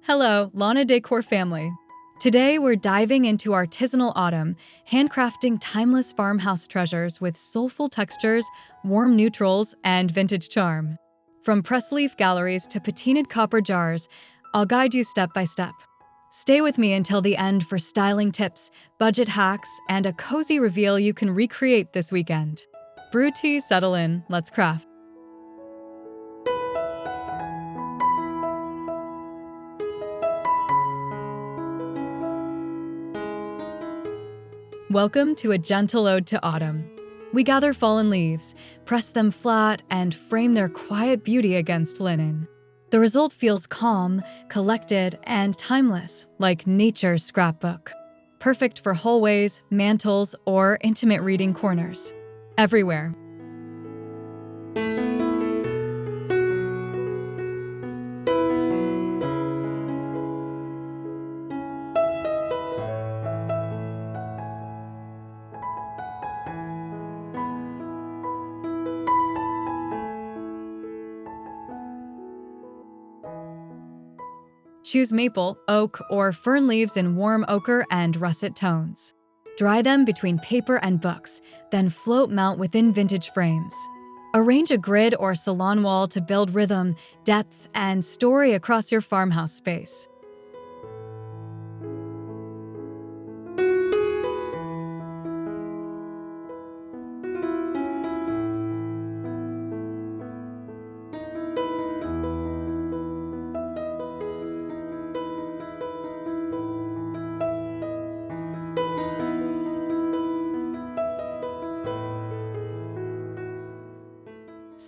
Hello, Lana Decor family. Today we're diving into Artisanal Autumn, handcrafting timeless farmhouse treasures with soulful textures, warm neutrals, and vintage charm. From press leaf galleries to patinaed copper jars, I'll guide you step by step. Stay with me until the end for styling tips, budget hacks, and a cozy reveal you can recreate this weekend. Brew tea, settle in, let's craft. Welcome to a gentle ode to autumn. We gather fallen leaves, press them flat, and frame their quiet beauty against linen. The result feels calm, collected, and timeless, like nature's scrapbook. Perfect for hallways, mantels, or intimate reading corners. Everywhere. Choose maple, oak, or fern leaves in warm ochre and russet tones. Dry them between paper and books, then float mount within vintage frames. Arrange a grid or salon wall to build rhythm, depth, and story across your farmhouse space.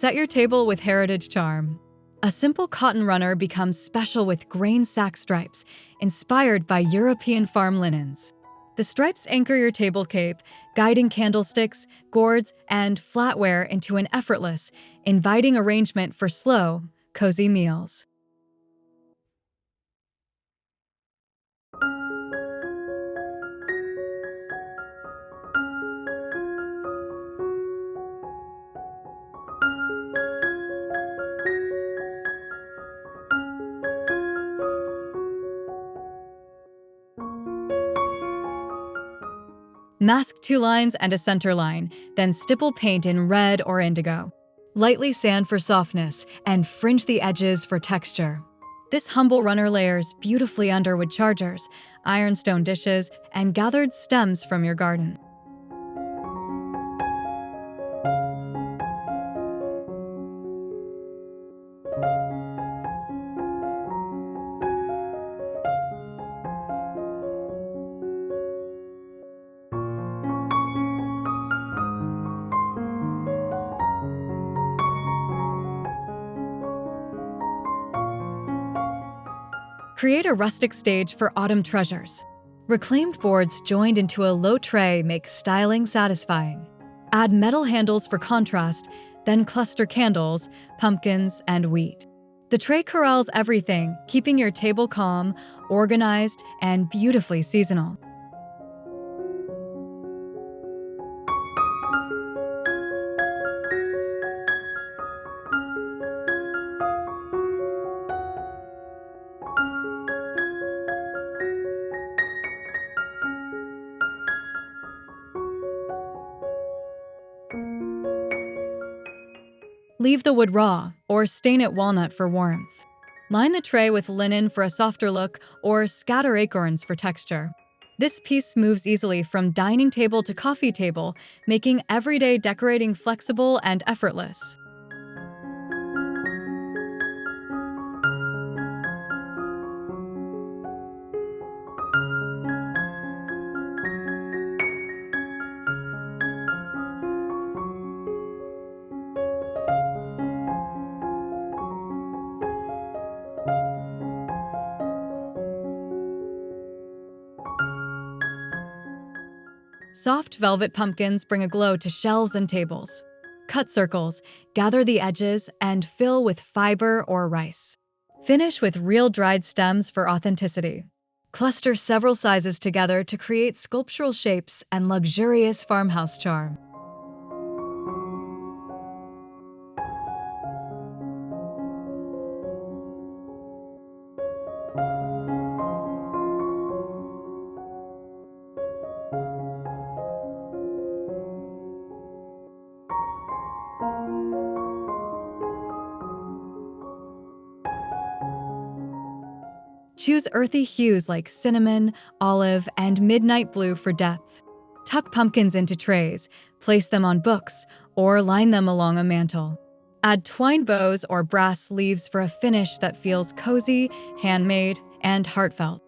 Set your table with heritage charm. A simple cotton runner becomes special with grain sack stripes, inspired by European farm linens. The stripes anchor your table cape, guiding candlesticks, gourds, and flatware into an effortless, inviting arrangement for slow, cozy meals. Mask 2 lines and a center line, then stipple paint in red or indigo. Lightly sand for softness and fringe the edges for texture. This humble runner layers beautifully under wood chargers, ironstone dishes, and gathered stems from your garden. Create a rustic stage for autumn treasures. Reclaimed boards joined into a low tray make styling satisfying. Add metal handles for contrast, then cluster candles, pumpkins, and wheat. The tray corrals everything, keeping your table calm, organized, and beautifully seasonal. Leave the wood raw, or stain it walnut for warmth. Line the tray with linen for a softer look, or scatter acorns for texture. This piece moves easily from dining table to coffee table, making everyday decorating flexible and effortless. Soft velvet pumpkins bring a glow to shelves and tables. Cut circles, gather the edges, and fill with fiber or rice. Finish with real dried stems for authenticity. Cluster several sizes together to create sculptural shapes and luxurious farmhouse charm. Choose earthy hues like cinnamon, olive, and midnight blue for depth. Tuck pumpkins into trays, place them on books, or line them along a mantel. Add twine bows or brass leaves for a finish that feels cozy, handmade, and heartfelt.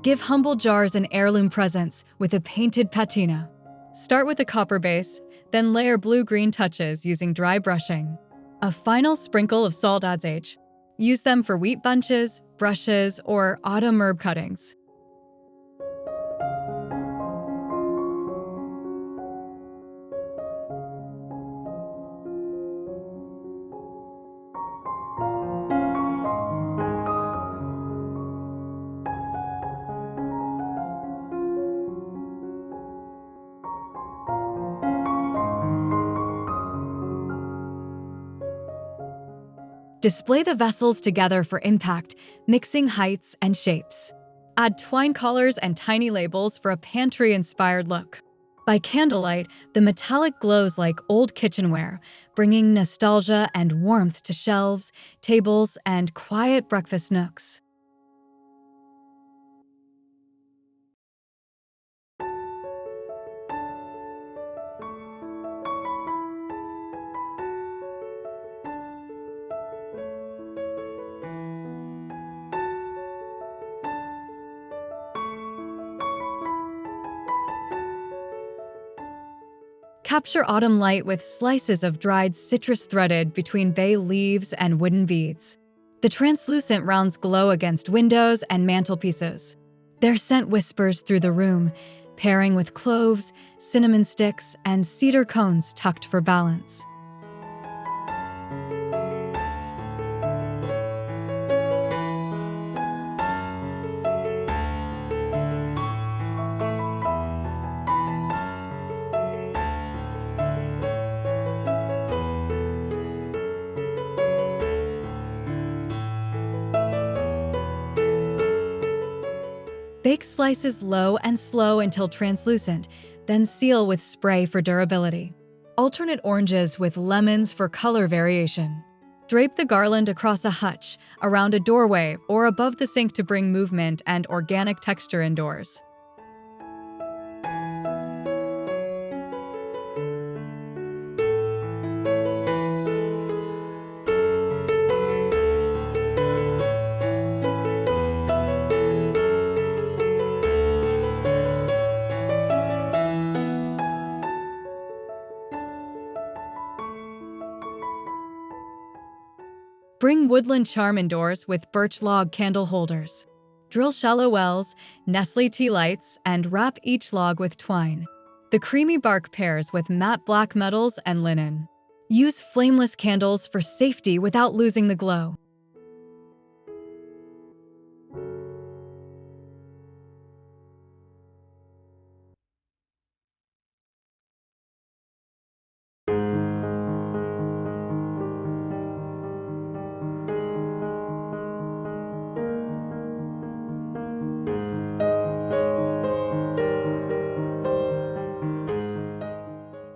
Give humble jars an heirloom presence with a painted patina. Start with a copper base, then layer blue-green touches using dry brushing. A final sprinkle of salt adds age. Use them for wheat bunches, brushes, or autumn herb cuttings. Display the vessels together for impact, mixing heights and shapes. Add twine collars and tiny labels for a pantry-inspired look. By candlelight, the metallic glows like old kitchenware, bringing nostalgia and warmth to shelves, tables, and quiet breakfast nooks. Capture autumn light with slices of dried citrus threaded between bay leaves and wooden beads. The translucent rounds glow against windows and mantelpieces. Their scent whispers through the room, pairing with cloves, cinnamon sticks, and cedar cones tucked for balance. Bake slices low and slow until translucent, then seal with spray for durability. Alternate oranges with lemons for color variation. Drape the garland across a hutch, around a doorway, or above the sink to bring movement and organic texture indoors. Bring woodland charm indoors with birch log candle holders. Drill shallow wells, Nestle tea lights, and wrap each log with twine. The creamy bark pairs with matte black metals and linen. Use flameless candles for safety without losing the glow.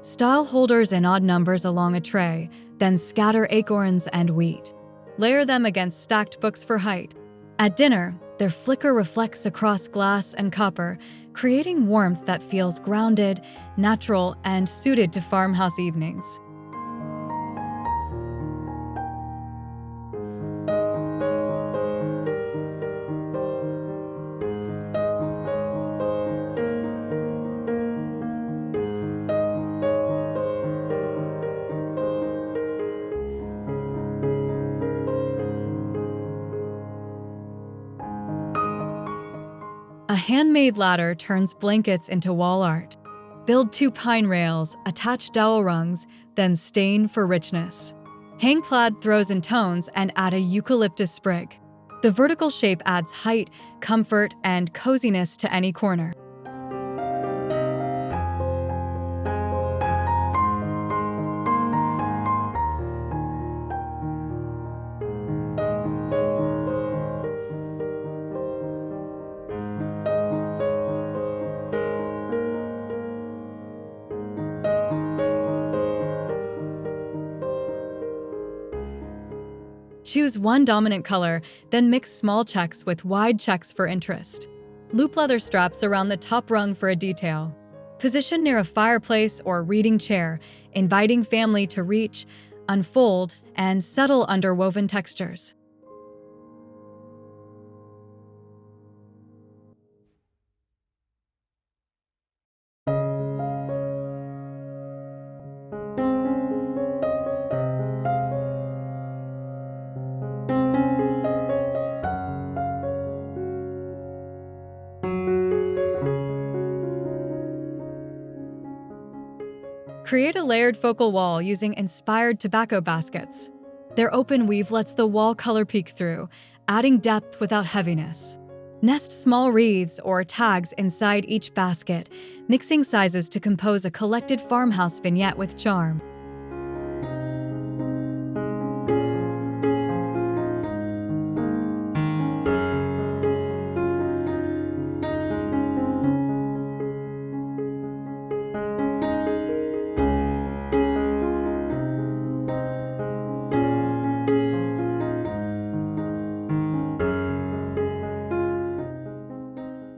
Style holders in odd numbers along a tray, then scatter acorns and wheat. Layer them against stacked books for height. At dinner, their flicker reflects across glass and copper, creating warmth that feels grounded, natural, and suited to farmhouse evenings. A handmade ladder turns blankets into wall art. Build 2 pine rails, attach dowel rungs, then stain for richness. Hang plaid throws in tones and add a eucalyptus sprig. The vertical shape adds height, comfort, and coziness to any corner. Choose one dominant color, then mix small checks with wide checks for interest. Loop leather straps around the top rung for a detail. Position near a fireplace or reading chair, inviting family to reach, unfold, and settle under woven textures. Create a layered focal wall using inspired tobacco baskets. Their open weave lets the wall color peek through, adding depth without heaviness. Nest small wreaths or tags inside each basket, mixing sizes to compose a collected farmhouse vignette with charm.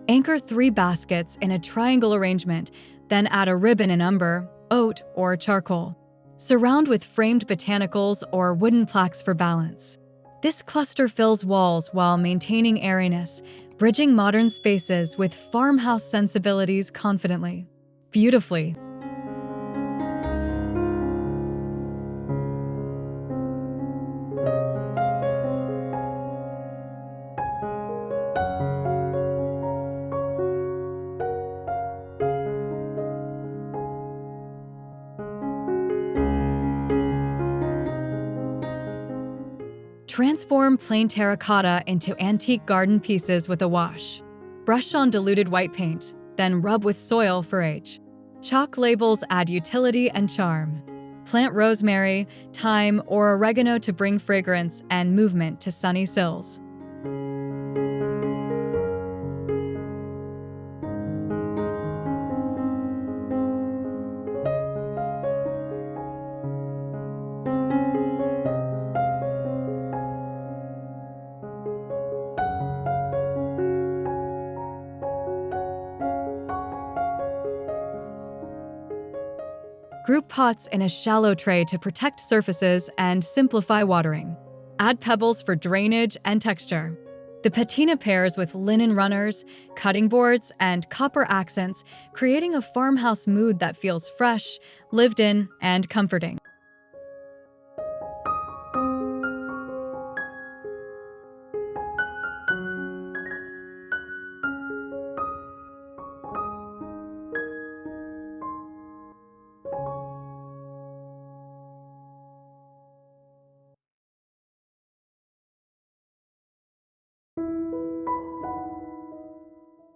Anchor 3 baskets in a triangle arrangement, then add a ribbon in umber, oat, or charcoal. Surround with framed botanicals or wooden plaques for balance. This cluster fills walls while maintaining airiness, bridging modern spaces with farmhouse sensibilities confidently. Beautifully. Transform plain terracotta into antique garden pieces with a wash. Brush on diluted white paint, then rub with soil for age. Chalk labels add utility and charm. Plant rosemary, thyme, or oregano to bring fragrance and movement to sunny sills. Group pots in a shallow tray to protect surfaces and simplify watering. Add pebbles for drainage and texture. The patina pairs with linen runners, cutting boards, and copper accents, creating a farmhouse mood that feels fresh, lived in, and comforting.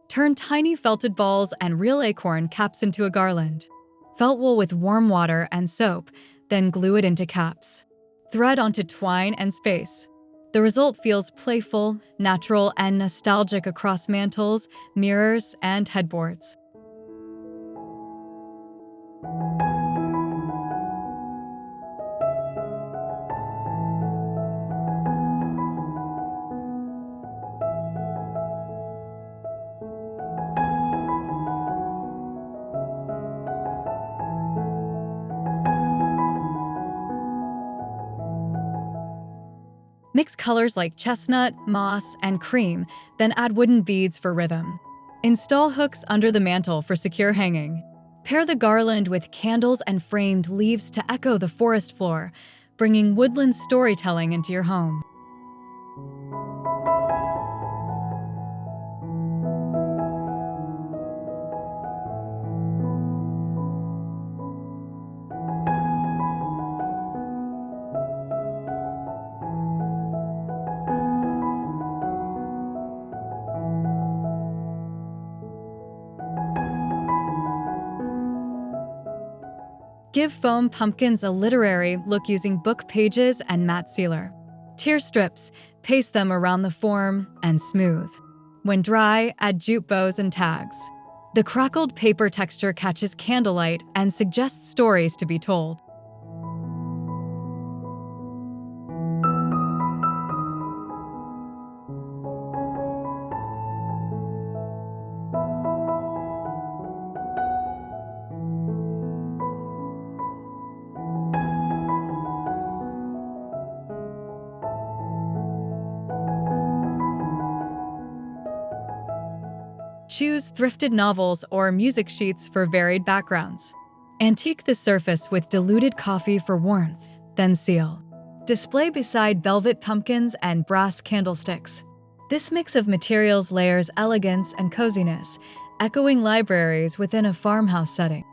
Turn tiny felted balls and real acorn caps into a garland. Felt wool with warm water and soap, then glue it into caps. Thread onto twine and space. The result feels playful, natural, and nostalgic across mantels, mirrors, and headboards. Mix colors like chestnut, moss, and cream, then add wooden beads for rhythm. Install hooks under the mantel for secure hanging. Pair the garland with candles and framed leaves to echo the forest floor, bringing woodland storytelling into your home. Give foam pumpkins a literary look using book pages and matte sealer. Tier strips, paste them around the form, and smooth. When dry, add jute bows and tags. The crackled paper texture catches candlelight and suggests stories to be told. Choose thrifted novels or music sheets for varied backgrounds. Antique the surface with diluted coffee for warmth, then seal. Display beside velvet pumpkins and brass candlesticks. This mix of materials layers elegance and coziness, echoing libraries within a farmhouse setting.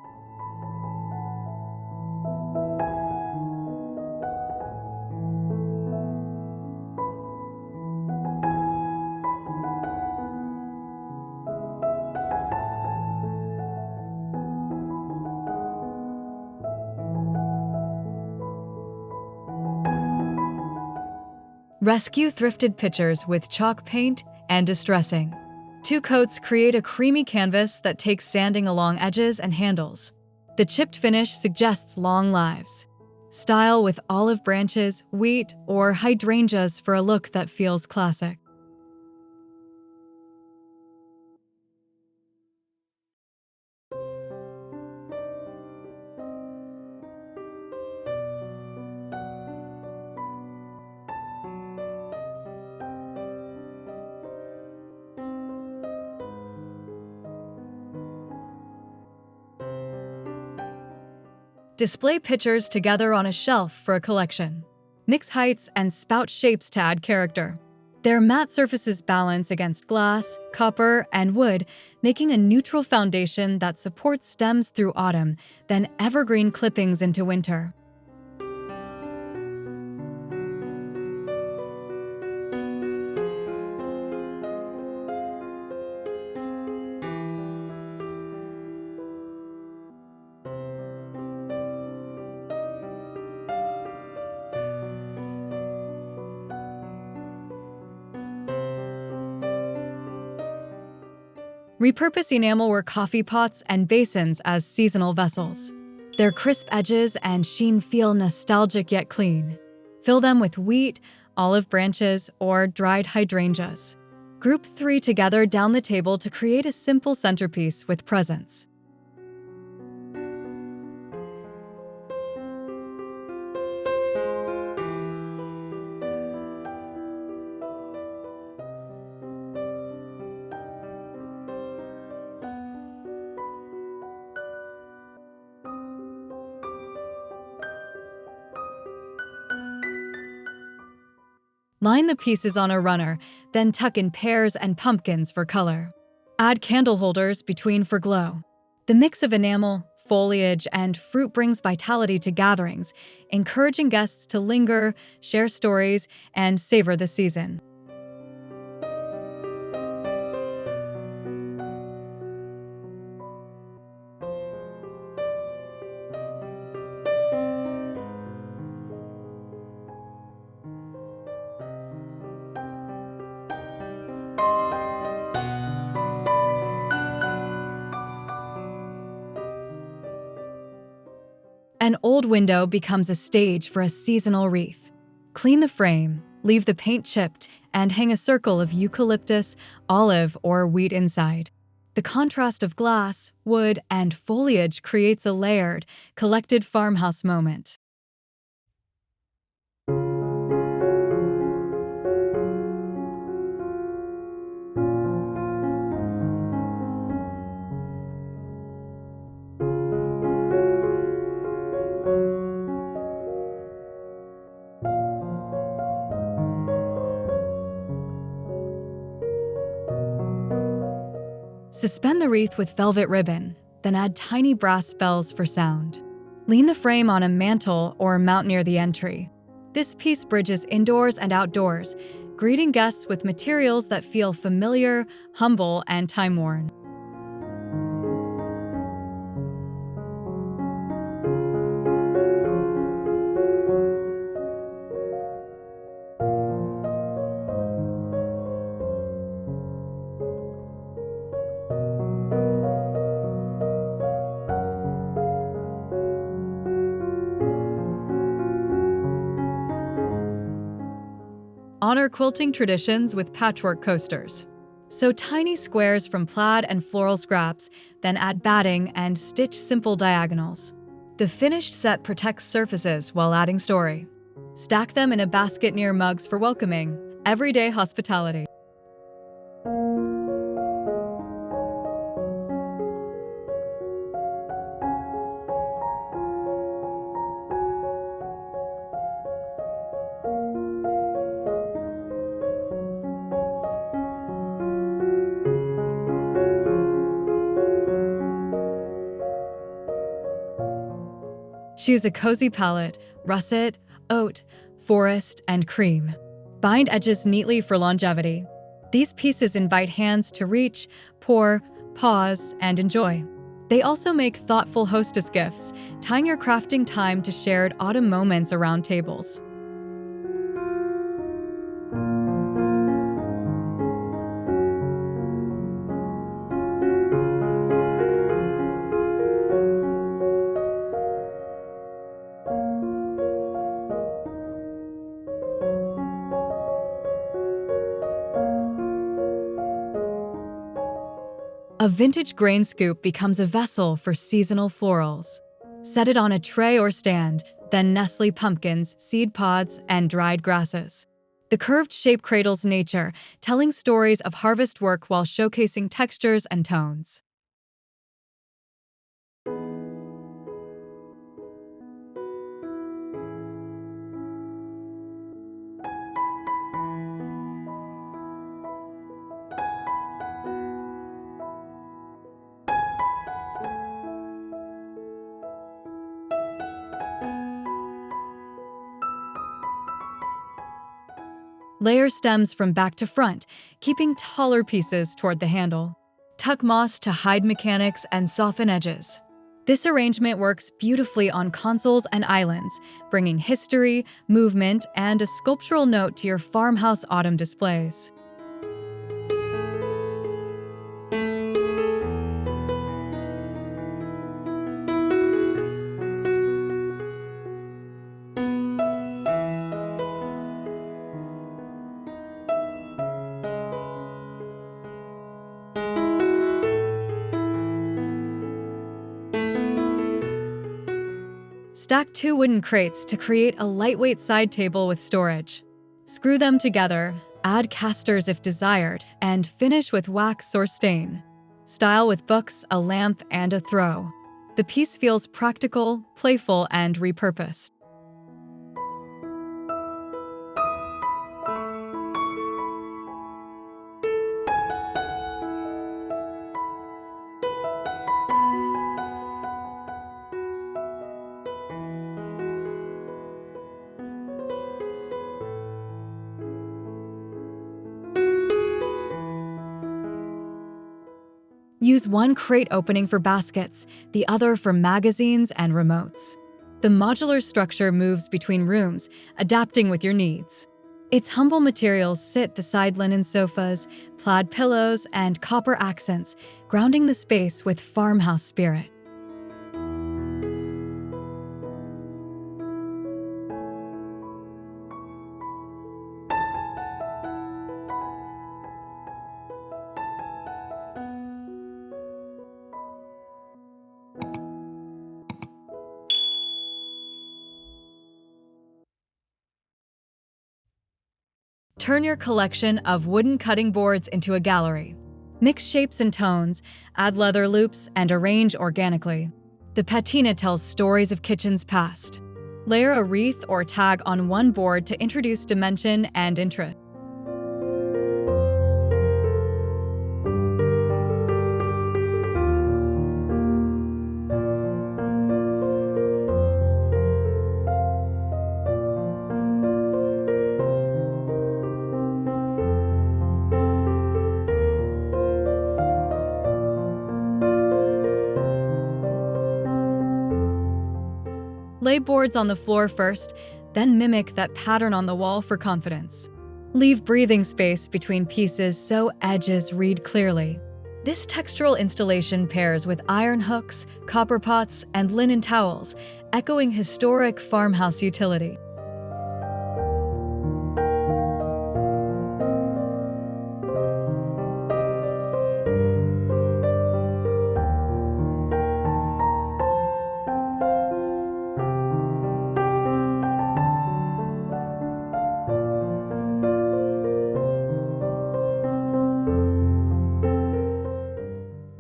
Rescue thrifted pitchers with chalk paint and distressing. 2 coats create a creamy canvas that takes sanding along edges and handles. The chipped finish suggests long lives. Style with olive branches, wheat, or hydrangeas for a look that feels classic. Display pitchers together on a shelf for a collection. Mix heights and spout shapes to add character. Their matte surfaces balance against glass, copper, and wood, making a neutral foundation that supports stems through autumn, then evergreen clippings into winter. Repurpose enamelware coffee pots and basins as seasonal vessels. Their crisp edges and sheen feel nostalgic yet clean. Fill them with wheat, olive branches, or dried hydrangeas. Group 3 together down the table to create a simple centerpiece with presence. Line the pieces on a runner, then tuck in pears and pumpkins for color. Add candle holders between for glow. The mix of enamel, foliage, and fruit brings vitality to gatherings, encouraging guests to linger, share stories, and savor the season. An old window becomes a stage for a seasonal wreath. Clean the frame, leave the paint chipped, and hang a circle of eucalyptus, olive, or wheat inside. The contrast of glass, wood, and foliage creates a layered, collected farmhouse moment. Suspend the wreath with velvet ribbon, then add tiny brass bells for sound. Lean the frame on a mantle or mount near the entry. This piece bridges indoors and outdoors, greeting guests with materials that feel familiar, humble, and time-worn. honor quilting traditions with patchwork coasters. Sew tiny squares from plaid and floral scraps, then add batting and stitch simple diagonals. The finished set protects surfaces while adding story. Stack them in a basket near mugs for welcoming, everyday hospitality. Choose a cozy palette: russet, oat, forest, and cream. Bind edges neatly for longevity. These pieces invite hands to reach, pour, pause, and enjoy. They also make thoughtful hostess gifts, tying your crafting time to shared autumn moments around tables. A vintage grain scoop becomes a vessel for seasonal florals. Set it on a tray or stand, then nestle pumpkins, seed pods, and dried grasses. The curved shape cradles nature, telling stories of harvest work while showcasing textures and tones. Layer stems from back to front, keeping taller pieces toward the handle. Tuck moss to hide mechanics and soften edges. This arrangement works beautifully on consoles and islands, bringing history, movement, and a sculptural note to your farmhouse autumn displays. Stack 2 wooden crates to create a lightweight side table with storage. Screw them together, add casters if desired, and finish with wax or stain. Style with books, a lamp, and a throw. The piece feels practical, playful, and repurposed. Use one crate opening for baskets, the other for magazines and remotes. The modular structure moves between rooms, adapting with your needs. Its humble materials sit beside linen sofas, plaid pillows, and copper accents, grounding the space with farmhouse spirit. Turn your collection of wooden cutting boards into a gallery. Mix shapes and tones, add leather loops, and arrange organically. The patina tells stories of kitchens past. Layer a wreath or tag on one board to introduce dimension and interest. Lay boards on the floor first, then mimic that pattern on the wall for confidence. Leave breathing space between pieces so edges read clearly. This textural installation pairs with iron hooks, copper pots, and linen towels, echoing historic farmhouse utility.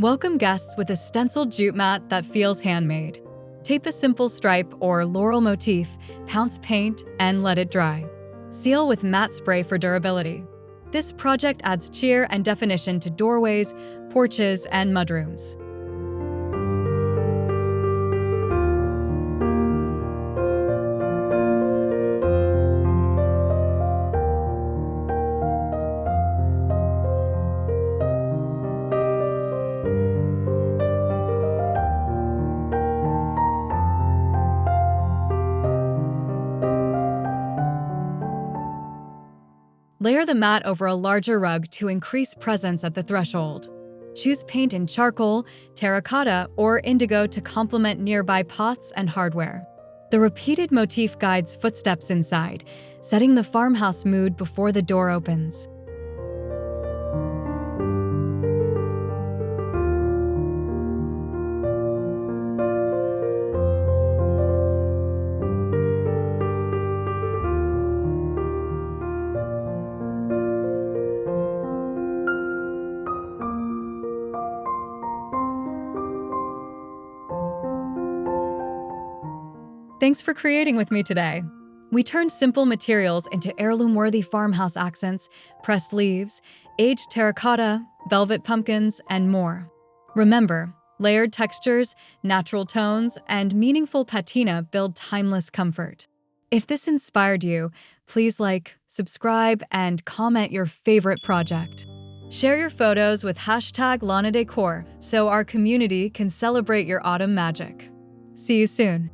Welcome guests with a stenciled jute mat that feels handmade. Tape a simple stripe or laurel motif, pounce paint, and let it dry. Seal with matte spray for durability. This project adds cheer and definition to doorways, porches, and mudrooms. Layer the mat over a larger rug to increase presence at the threshold. Choose paint in charcoal, terracotta, or indigo to complement nearby pots and hardware. The repeated motif guides footsteps inside, setting the farmhouse mood before the door opens. Thanks for creating with me today. We turned simple materials into heirloom-worthy farmhouse accents, pressed leaves, aged terracotta, velvet pumpkins, and more. Remember, layered textures, natural tones, and meaningful patina build timeless comfort. If this inspired you, please like, subscribe, and comment your favorite project. Share your photos with hashtag Lana Decor so our community can celebrate your autumn magic. See you soon.